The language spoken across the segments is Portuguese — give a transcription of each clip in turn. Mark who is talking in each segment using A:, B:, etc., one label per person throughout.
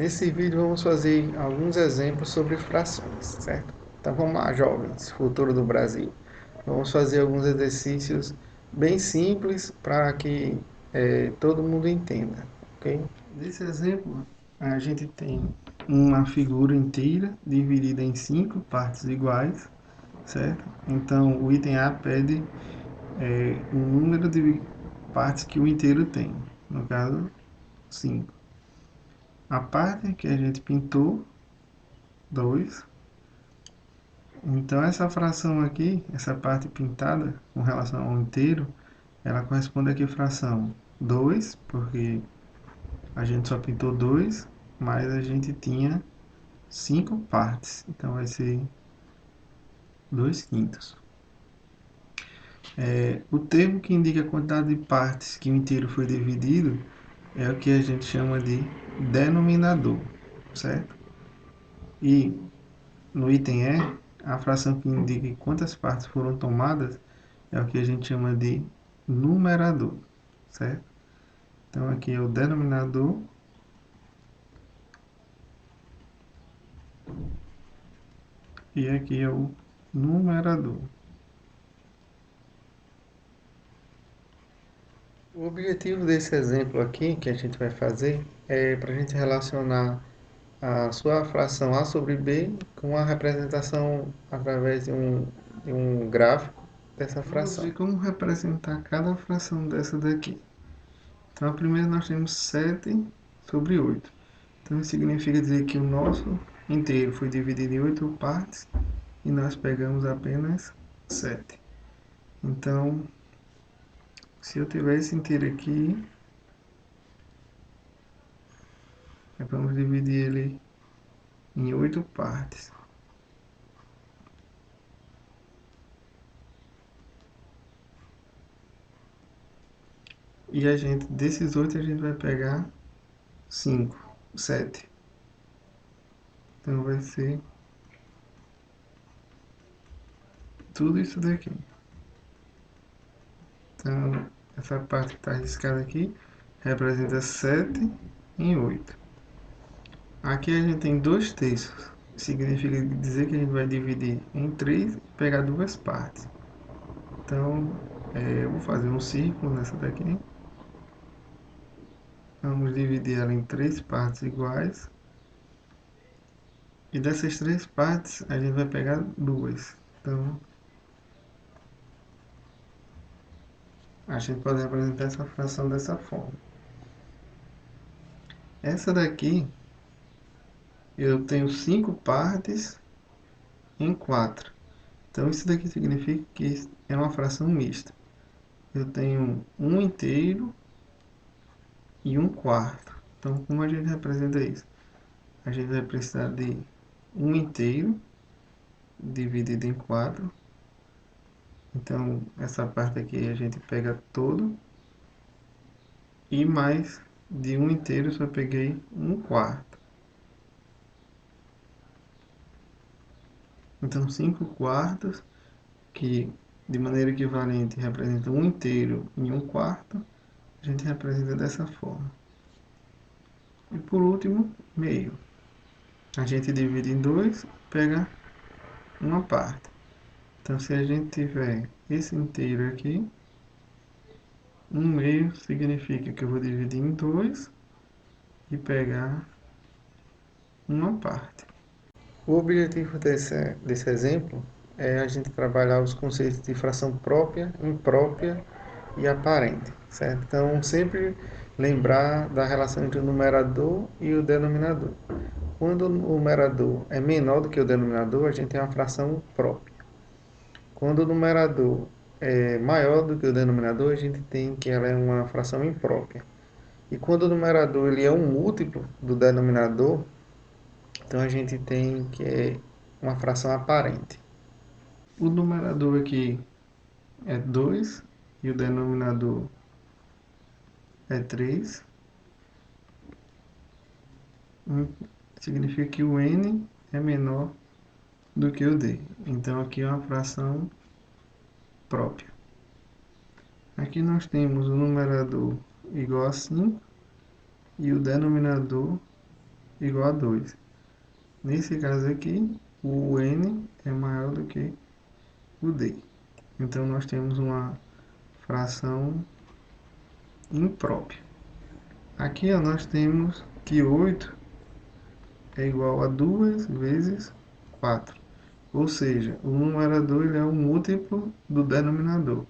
A: Nesse vídeo vamos fazer alguns exemplos sobre frações, certo? Então vamos lá, jovens, futuro do Brasil. Vamos fazer alguns exercícios bem simples para que todo mundo entenda, ok? Nesse exemplo, a gente tem uma figura inteira dividida em 5 partes iguais, certo? Então o item A pede o número de partes que o inteiro tem, no caso 5. A parte que a gente pintou, 2. Então essa fração aqui, essa parte pintada com relação ao inteiro, ela corresponde a que fração? 2, porque a gente só pintou 2, mas a gente tinha 5 partes. Então vai ser 2 quintos. O termo que indica a quantidade de partes que o inteiro foi dividido é o que a gente chama de denominador, certo? E no item E, a fração que indica quantas partes foram tomadas é o que a gente chama de numerador, certo? Então aqui é o denominador e aqui é o numerador. O objetivo desse exemplo aqui que a gente vai fazer é para a gente relacionar a sua fração A sobre B com a representação através de um gráfico dessa fração. Vamos ver como representar cada fração dessa daqui. Então, a primeira nós temos 7 sobre 8. Então, isso significa dizer que o nosso inteiro foi dividido em 8 partes e nós pegamos apenas 7. Então, se eu tiver esse inteiro aqui, vamos dividir ele em 8 partes. E a gente, desses 8, a gente vai pegar 5, 7. Então, vai ser tudo isso daqui. Então, essa parte que está riscada aqui representa 7 em 8. Aqui a gente tem 2 terços. Significa dizer que a gente vai dividir em 3 e pegar 2 partes. Então, eu vou fazer um círculo nessa daqui. Vamos dividir ela em 3 partes iguais. E dessas 3 partes, a gente vai pegar 2. Então, a gente pode representar essa fração dessa forma. Essa daqui, eu tenho 5 partes em 4. Então, isso daqui significa que é uma fração mista. Eu tenho 1 inteiro e 1 quarto. Então, como a gente representa isso? A gente vai precisar de 1 inteiro dividido em 4. Então, essa parte aqui a gente pega todo. E mais de 1 inteiro eu só peguei 1 quarto. Então, 5 quartos, que de maneira equivalente representam 1 inteiro e 1 quarto, a gente representa dessa forma. E por último, meio. A gente divide em 2, pega uma parte. Então, se a gente tiver esse inteiro aqui, 1 meio significa que eu vou dividir em 2 e pegar uma parte. O objetivo desse exemplo é a gente trabalhar os conceitos de fração própria, imprópria e aparente, certo? Então, sempre lembrar da relação entre o numerador e o denominador. Quando o numerador é menor do que o denominador, a gente tem uma fração própria. Quando o numerador é maior do que o denominador, a gente tem que ela é uma fração imprópria. E quando o numerador ele é um múltiplo do denominador, então a gente tem que é uma fração aparente. O numerador aqui é 2 e o denominador é 3. Significa que o n é menor do que o d. Então aqui é uma fração própria. Aqui nós temos o numerador igual a 5 e o denominador igual a 2. Nesse caso aqui, o n é maior do que o d. Então, nós temos uma fração imprópria. Aqui ó, nós temos que 8 é igual a 2 vezes 4. Ou seja, o numerador ele é um múltiplo do denominador.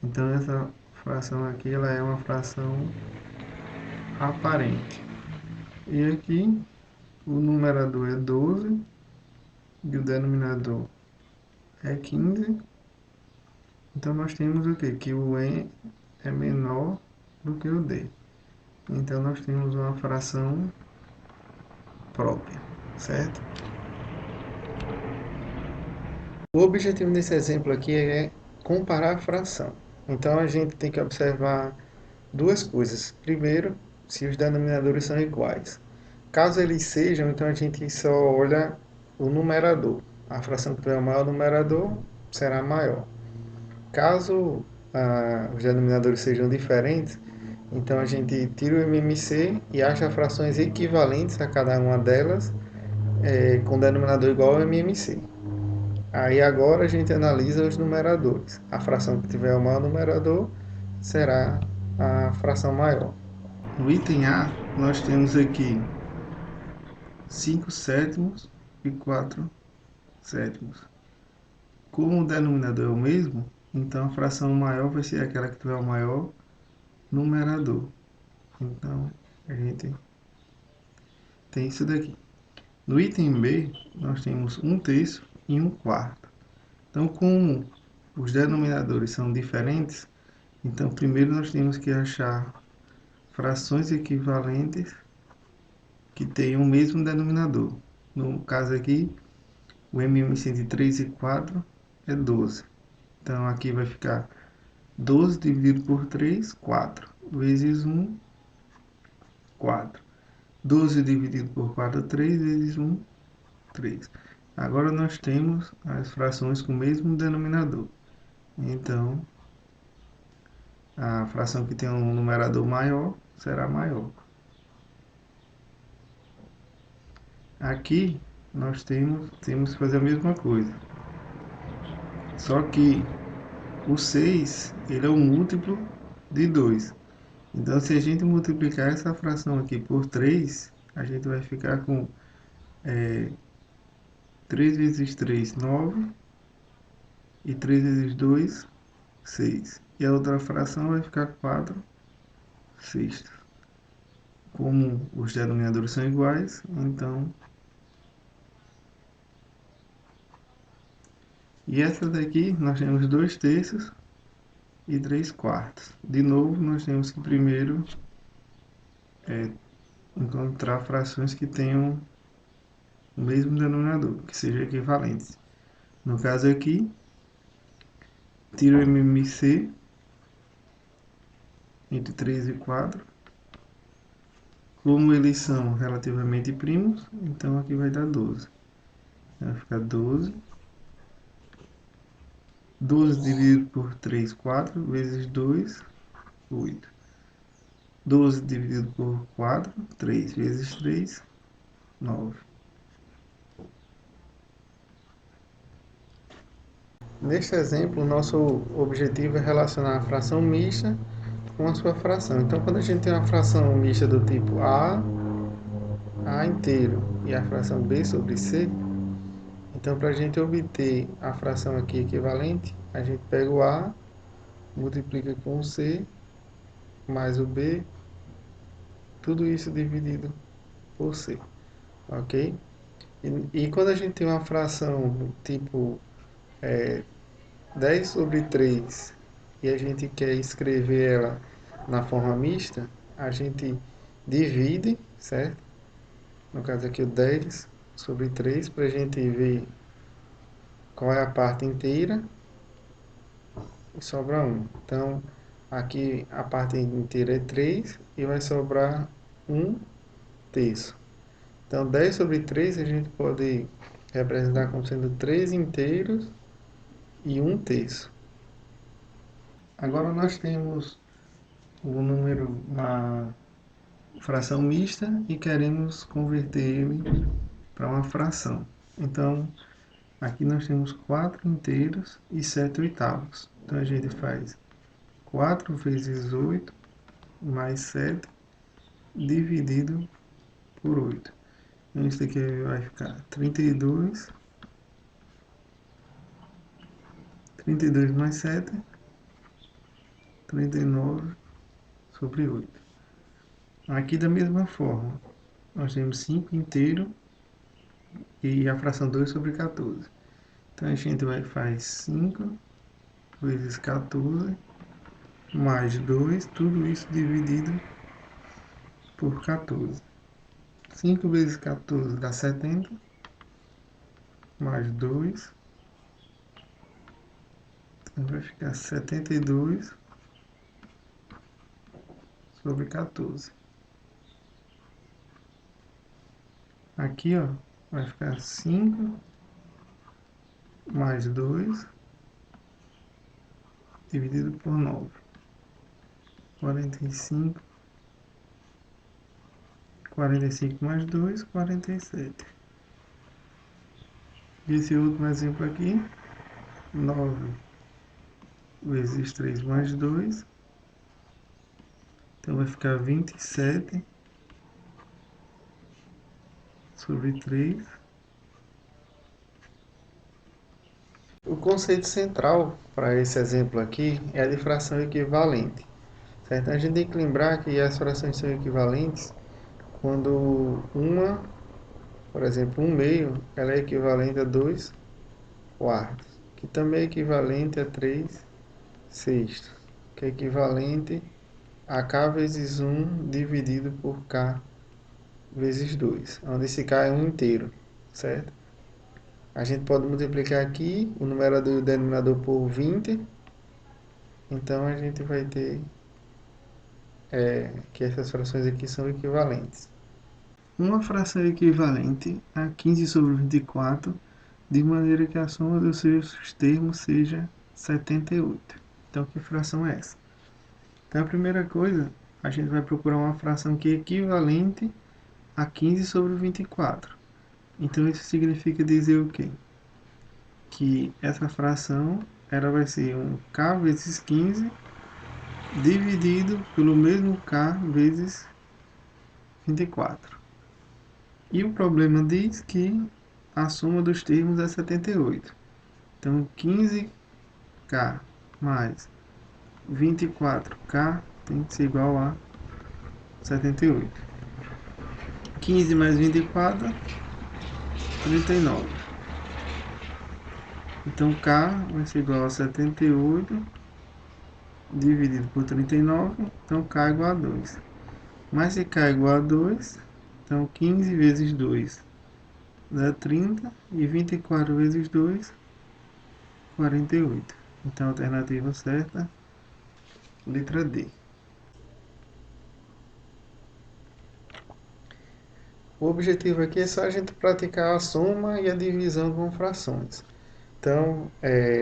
A: Então, essa fração aqui ela é uma fração aparente. E aqui, o numerador é 12 e o denominador é 15. Então, nós temos o quê? Que o n é menor do que o d. Então, nós temos uma fração própria, certo? O objetivo desse exemplo aqui é comparar a fração. Então, a gente tem que observar duas coisas. Primeiro, se os denominadores são iguais. Caso eles sejam, então a gente só olha o numerador. A fração que tiver o maior numerador será maior. Caso os denominadores sejam diferentes, então a gente tira o MMC e acha frações equivalentes a cada uma delas com denominador igual ao MMC. Aí agora a gente analisa os numeradores. A fração que tiver o maior numerador será a fração maior. No item A, nós temos aqui 5 sétimos e 4 sétimos. Como o denominador é o mesmo, então a fração maior vai ser aquela que tiver o maior numerador. Então, a gente tem isso daqui. No item B, nós temos 1/3 e 1/4. Então, como os denominadores são diferentes, então primeiro nós temos que achar frações equivalentes que tenham o mesmo denominador. No caso aqui, o MMC de 3 e 4 é 12. Então, aqui vai ficar 12 dividido por 3, 4. Vezes 1, 4. 12 dividido por 4, 3. Vezes 1, 3. Agora nós temos as frações com o mesmo denominador. Então, a fração que tem um numerador maior será maior. Aqui, nós temos que fazer a mesma coisa. Só que o 6, ele é um múltiplo de 2. Então, se a gente multiplicar essa fração aqui por 3, a gente vai ficar com 3 vezes 3, 9. E 3 vezes 2, 6. E a outra fração vai ficar 4 sextos. Como os denominadores são iguais, então... E essa daqui, nós temos 2/3 e 3/4. De novo, nós temos que primeiro encontrar frações que tenham o mesmo denominador, que sejam equivalentes. No caso aqui, tiro o MMC entre 3 e 4. Como eles são relativamente primos, então aqui vai dar 12. Vai ficar 12. 12 dividido por 3, 4. Vezes 2, 8. 12 dividido por 4, 3. Vezes 3, 9. Neste exemplo, o nosso objetivo é relacionar a fração mista com a sua fração. Então, quando a gente tem uma fração mista do tipo A inteiro e a fração B sobre C, então para a gente obter a fração aqui equivalente, a gente pega o A, multiplica com o C, mais o B, tudo isso dividido por C, ok? E quando a gente tem uma fração tipo 10 sobre 3 e a gente quer escrever ela na forma mista, a gente divide, certo? No caso aqui o 10 sobre 3, para a gente ver qual é a parte inteira e sobra 1. Então, aqui a parte inteira é 3 e vai sobrar 1/3. Então, 10 sobre 3 a gente pode representar como sendo 3 inteiros e 1/3. Agora nós temos o número, fração mista e queremos converter ele para uma fração. Então, aqui nós temos 4 inteiros e 7 oitavos. Então, a gente faz 4 vezes 8 mais 7 dividido por 8. Então, isso aqui vai ficar 32. 32 mais 7, 39 sobre 8. Aqui da mesma forma, nós temos 5 inteiro e a fração 2 sobre 14. Então a gente vai fazer 5 vezes 14 mais 2, tudo isso dividido por 14. 5 vezes 14 dá 70, mais 2, então vai ficar 72 sobre 14. Aqui, ó, vai ficar 5 mais 2 dividido por 9. 45. 45 mais 2, 47. Esse último exemplo aqui, 9 vezes 3 mais 2. Então vai ficar 27 sobre 3. O conceito central para esse exemplo aqui é a de fração equivalente. Certo? A gente tem que lembrar que as frações são equivalentes quando uma, por exemplo, 1/2, ela é equivalente a 2 quartos, que também é equivalente a 3 sextos, que é equivalente a k vezes 1 dividido por k vezes 2, onde esse k é um inteiro, certo? A gente pode multiplicar aqui o numerador e o denominador por 20, então a gente vai ter que essas frações aqui são equivalentes. Uma fração é equivalente a 15 sobre 24, de maneira que a soma dos seus termos seja 78. Então, que fração é essa? Então, a primeira coisa, a gente vai procurar uma fração que é equivalente a 15 sobre 24. Então, isso significa dizer o quê? Que essa fração ela vai ser um k vezes 15 dividido pelo mesmo k vezes 24. E o problema diz que a soma dos termos é 78. Então, 15k mais 24k tem que ser igual a 78. 15 mais 24, 39. Então, k vai ser igual a 78 dividido por 39. Então, k é igual a 2. Mas se k é igual a 2, então 15 vezes 2 dá 30. E 24 vezes 2, 48. Então, a alternativa certa, letra D. O objetivo aqui é só a gente praticar a soma e a divisão com frações. Então,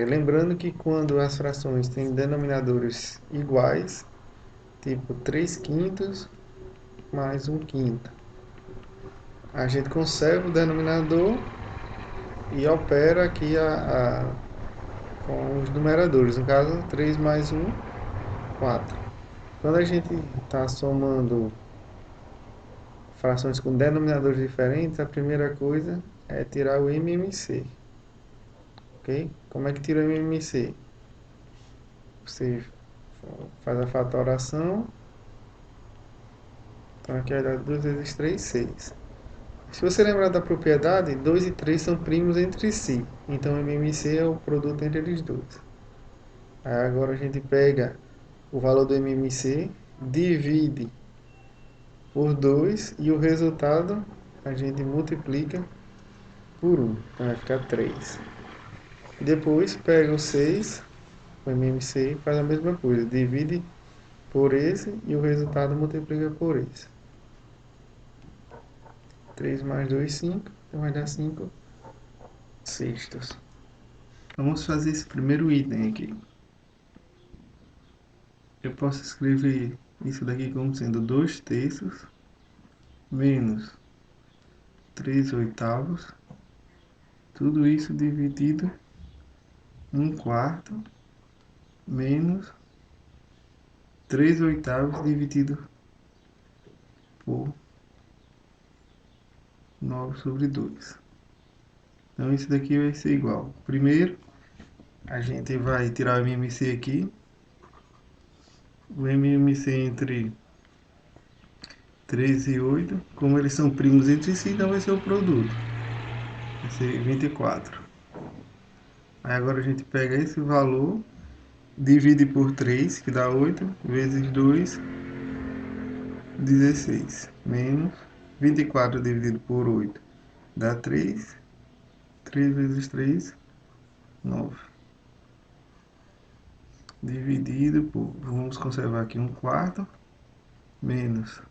A: lembrando que quando as frações têm denominadores iguais, tipo 3 quintos mais 1 quinto, a gente conserva o denominador e opera aqui com os numeradores. No caso, 3 mais 1, 4. Quando a gente está somando frações com denominadores diferentes, a primeira coisa é tirar o MMC. Ok? Como é que tira o MMC? Você faz a fatoração. Então aqui vai dar 2 vezes 3, 6. Se você lembrar da propriedade, 2 e 3 são primos entre si. Então o MMC é o produto entre eles dois. Aí agora a gente pega o valor do MMC, divide por 2 e o resultado a gente multiplica por 1. Então vai ficar 3. Depois pega o 6, o MMC, e faz a mesma coisa. Divide por esse e o resultado multiplica por esse. 3 mais 2, 5. Então vai dar 5 sextos. Vamos fazer esse primeiro item aqui. Eu posso escrever isso daqui como sendo 2 terços menos 3 oitavos, tudo isso dividido em 1/4 menos 3 oitavos dividido por 9/2. Então isso daqui vai ser igual. Primeiro, a gente vai tirar o MMC aqui. O MMC entre 3 e 8, como eles são primos entre si, então vai ser o produto. Vai ser 24. Aí agora a gente pega esse valor, divide por 3, que dá 8, vezes 2, 16. Menos 24 dividido por 8, dá 3. 3 vezes 3, 9. Dividido por, vamos conservar aqui 1/4, menos.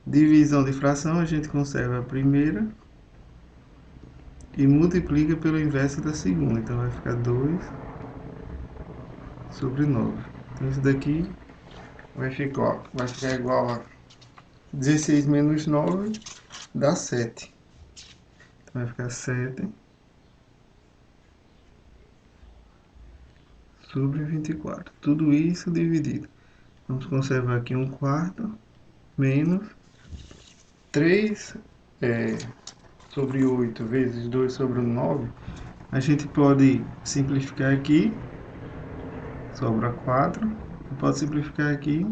A: Divisão de fração, a gente conserva a primeira e multiplica pelo inverso da segunda. Então vai ficar 2/9. Então isso daqui vai ficar igual a 16 menos 9 dá 7. Então vai ficar 7/24. Tudo isso dividido. Vamos conservar aqui 1/4 menos 3 sobre 8 vezes 2/9. A gente pode simplificar aqui, sobra 4. Pode simplificar aqui,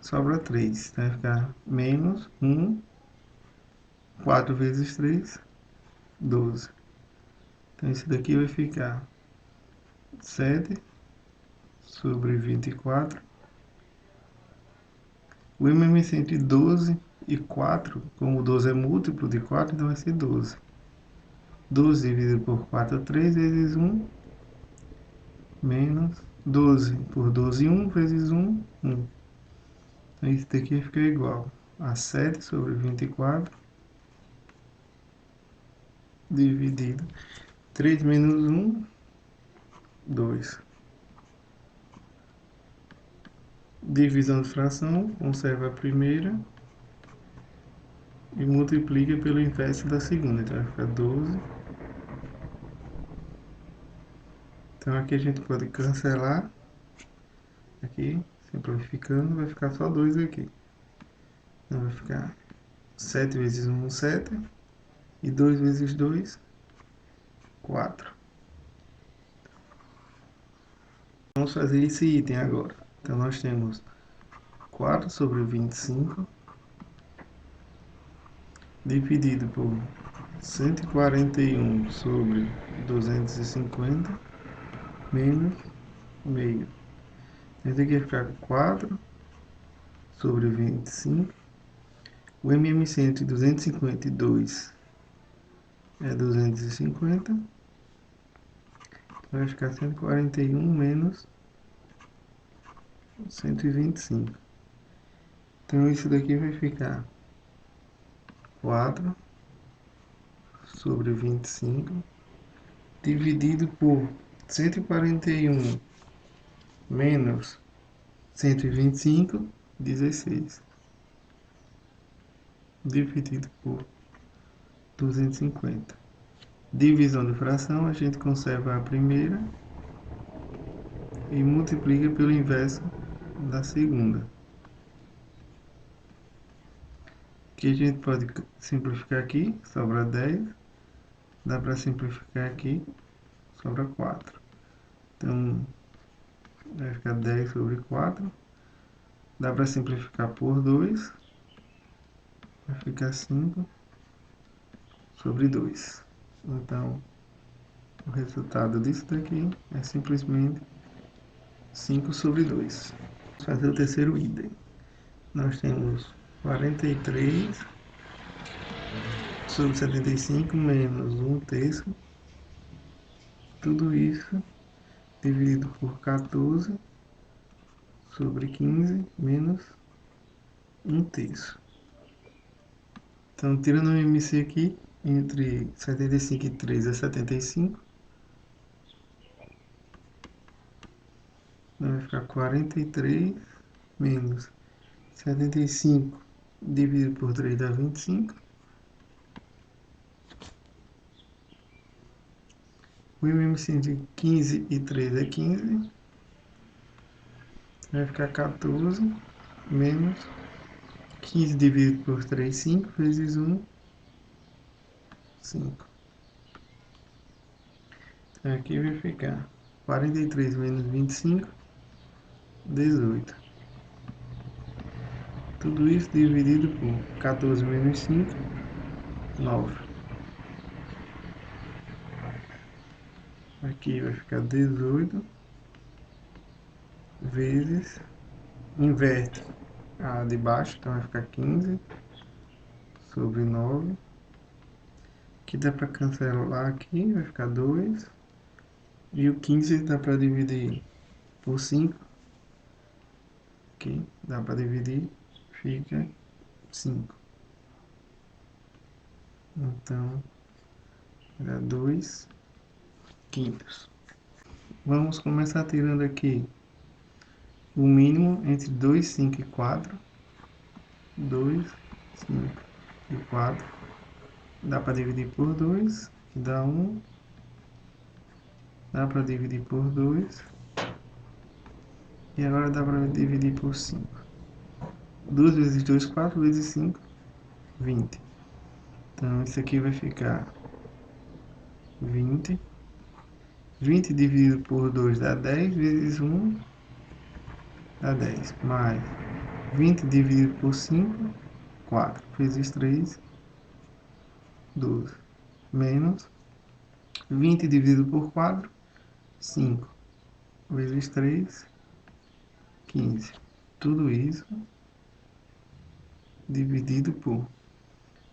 A: sobra 3. Vai ficar menos 1, 4 vezes 3, 12. Então isso daqui vai ficar 7/24. O MMC entre 12 e 4, como 12 é múltiplo de 4, então vai ser 12. 12 dividido por 4 é 3 vezes 1, menos 12 por 12, 1 vezes 1, 1. Então isso daqui fica igual a 7/24 dividido 3 menos 1, 2. Divisão de fração, conserva a primeira e multiplica pelo inverso da segunda. Então vai ficar 12. Então aqui a gente pode cancelar. Aqui, simplificando, vai ficar só 2 aqui. Então vai ficar 7 vezes 1, 7. E 2 vezes 2, 4. Vamos fazer esse item agora. Então nós temos 4/25 dividido por 141/250 menos meio. Esse aqui vai ficar 4/25. O MMC entre 250 e 2 é 250. Vai ficar 141 menos 125. Então isso daqui vai ficar 4/25 dividido por 141 menos 125, 16. Dividido por 250. Divisão de fração, a gente conserva a primeira e multiplica pelo inverso da segunda. Aqui a gente pode simplificar aqui, sobra 10. Dá para simplificar aqui, sobra 4. Então, vai ficar 10/4. Dá para simplificar por 2. Vai ficar 5/2. Então, o resultado disso daqui é simplesmente 5/2. Vamos fazer o terceiro item. Nós temos 43/75 menos 1/3. Tudo isso dividido por 14/15 menos 1/3. Então, tirando o MC aqui, entre 75 e 3 é 75. Então vai ficar 43 menos 75 dividido por 3 dá 25. O MM entre 15 e 3 é 15. Vai ficar 14 menos 15 dividido por 3, 5 vezes 1, 5. Então aqui vai ficar 43 menos 25, 18. Tudo isso dividido por 14 menos 5, 9. Aqui vai ficar 18 vezes, inverte a de baixo, então vai ficar 15 sobre 9. Aqui dá para cancelar aqui, vai ficar 2. E o 15 dá para dividir por 5. Aqui dá para dividir, fica 5. Então, dá 2 quintos. Vamos começar tirando aqui o mínimo entre 2, 5 e 4. 2, 5 e 4. Dá para dividir por 2, que dá 1. Dá para dividir por 2. E agora dá para dividir por 5. 2 vezes 2, 4 vezes 5, 20. Então, isso aqui vai ficar 20. 20 dividido por 2 dá 10, vezes 1 dá 10. Mais 20 dividido por 5, 4. Vezes 3, 12. Menos 20 dividido por 4, 5. Vezes 3, 15. Tudo isso dividido por...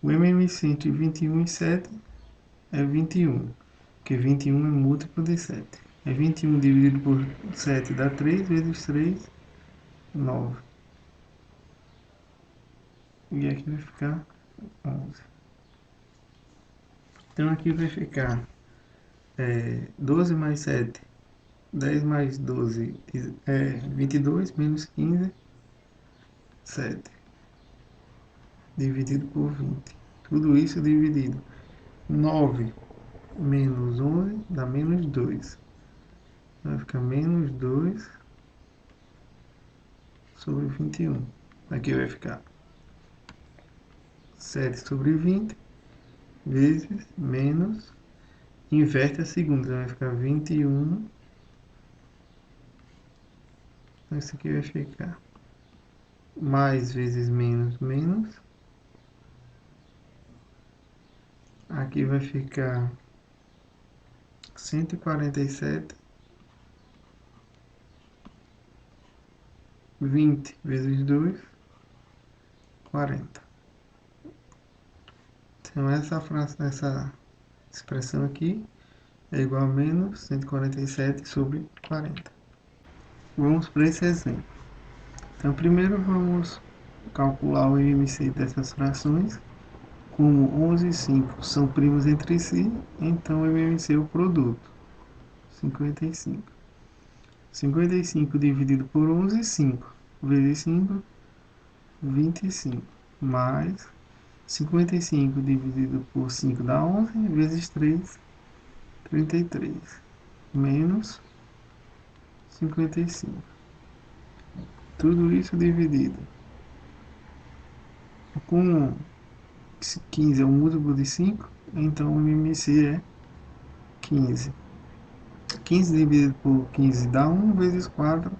A: O MMC entre 21 e 7 é 21, porque 21 é múltiplo de 7. É 21 dividido por 7 dá 3, vezes 3, 9. E aqui vai ficar 11. Então aqui vai ficar 12 mais 7, 10 mais 12 é 22, menos 15, 7. Dividido por 20. Tudo isso dividido. 9 menos 11 dá menos 2. Vai ficar menos 2 sobre 21. Aqui vai ficar 7 sobre 20 vezes menos, inverte a segunda, vai ficar 21. Então isso aqui vai ficar mais vezes menos, menos. Aqui vai ficar 147. 20 vezes 2, 40. Então essa expressão aqui é igual a menos 147 sobre 40. Vamos para esse exemplo. Então primeiro vamos calcular o IMC dessas frações. Como 11 e 5 são primos entre si, então o IMC é o produto. 55. 55 dividido por 11, 5. Vezes 5, 25. Mais 55 dividido por 5 dá 11, vezes 3, 33. Menos 55. Tudo isso dividido. Como 15 é um múltiplo de 5, então o MMC é 15. 15 dividido por 15 dá 1, vezes 4,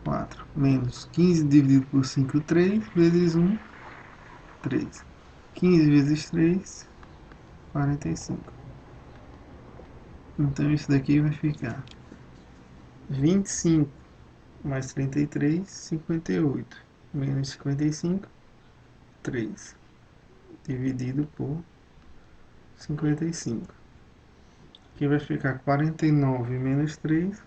A: 4. Menos 15 dividido por 5, 3, vezes 1, 3. 15 vezes 3, 45. Então isso daqui vai ficar 25 mais 33, 58. Menos 55, 3. Dividido por 55. Aqui vai ficar 49 menos 3,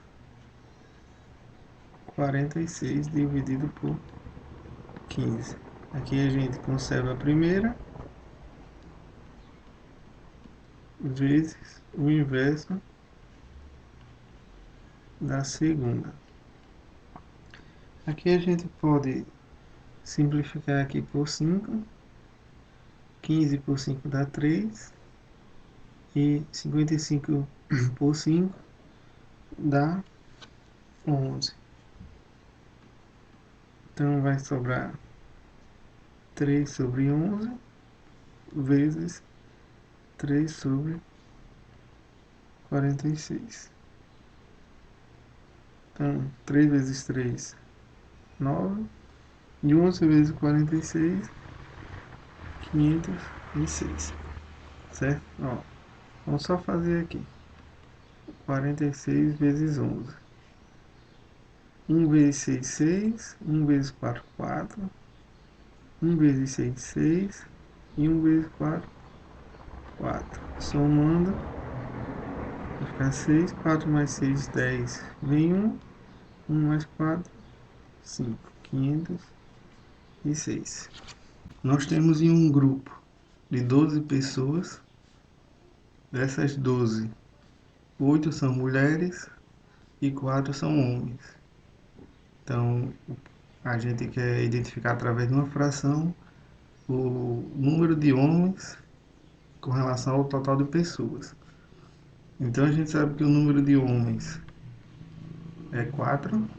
A: 46 dividido por 15. Aqui a gente conserva a primeira vezes o inverso da segunda. Aqui a gente pode simplificar aqui por 5. 15 por 5 dá 3. E 55 por 5 dá 11. Então vai sobrar 3 sobre 11 vezes 3 sobre 46. Então, 3 vezes 3, 9. E 11 vezes 46, 506. Certo? Ó, vamos só fazer aqui. 46 vezes 11. 1 vezes 6, 6. 1 vezes 4, 4. 1 vezes 6, 6. E 1 vezes 4, 4. Somando, vai ficar 6. 4 mais 6, 10. Vem 1. 1 mais 4, 5. 506. Nós temos em um grupo de 12 pessoas. Dessas 12, 8 são mulheres e 4 são homens. Então, a gente quer identificar através de uma fração o número de homens com relação ao total de pessoas. Então, a gente sabe que o número de homens é 4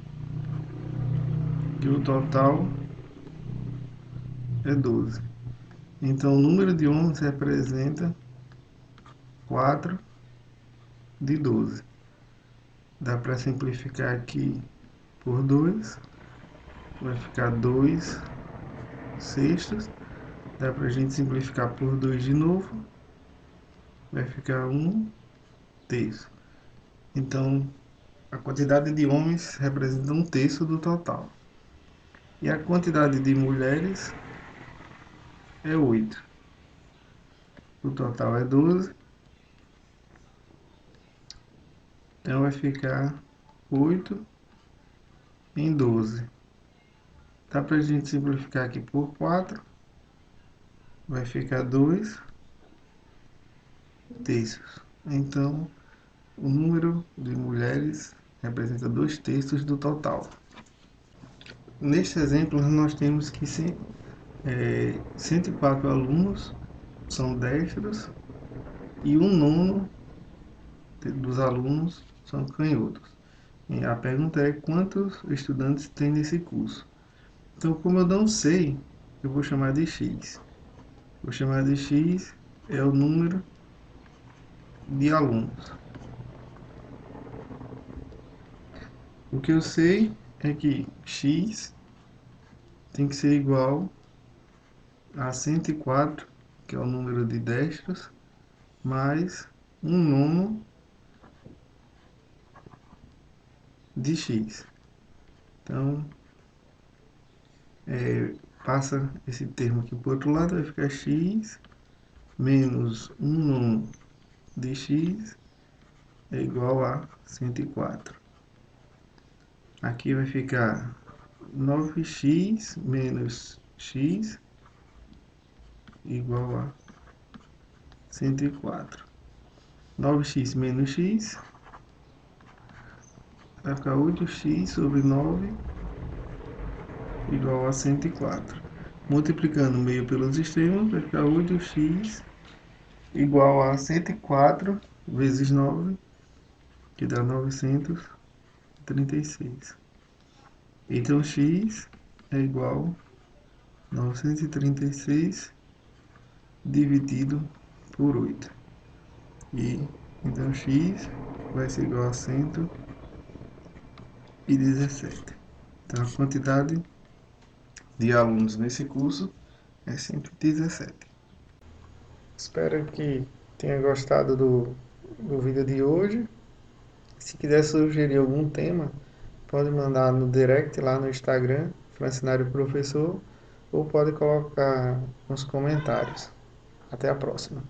A: e o total é 12. Então, o número de homens representa 4 de 12. Dá para simplificar aqui por 2, vai ficar 2 sextos. Dá para a gente simplificar por 2 de novo, vai ficar 1 terço. Então, a quantidade de homens representa 1 terço do total. E a quantidade de mulheres é 8. O total é 12. Então, vai ficar 8 em 12. Dá para a gente simplificar aqui por 4. Vai ficar 2 terços. Então, o número de mulheres representa 2 terços do total. Neste exemplo, nós temos que 104 alunos são destros e 1/9 dos alunos são canhotos. E a pergunta é quantos estudantes tem nesse curso. Então, como eu não sei, eu vou chamar de x. Vou chamar de x é o número de alunos. O que eu sei é que x tem que ser igual a 104, que é o número de destros, mais 1/9 de x. Então, passa esse termo aqui para o outro lado, vai ficar x menos 1/9 de x é igual a 104. Aqui vai ficar 9x menos x igual a 104. 9x menos x vai ficar 8x sobre 9 igual a 104. Multiplicando o meio pelos extremos, vai ficar 8x igual a 104 vezes 9, que dá 936. Então, x é igual a 936 dividido por 8. E, então, x vai ser igual a 117. Então, a quantidade de alunos nesse curso é 117. Espero que tenha gostado do vídeo de hoje. Se quiser sugerir algum tema, pode mandar no direct lá no Instagram, Francinário Professor, ou pode colocar nos comentários. Até a próxima.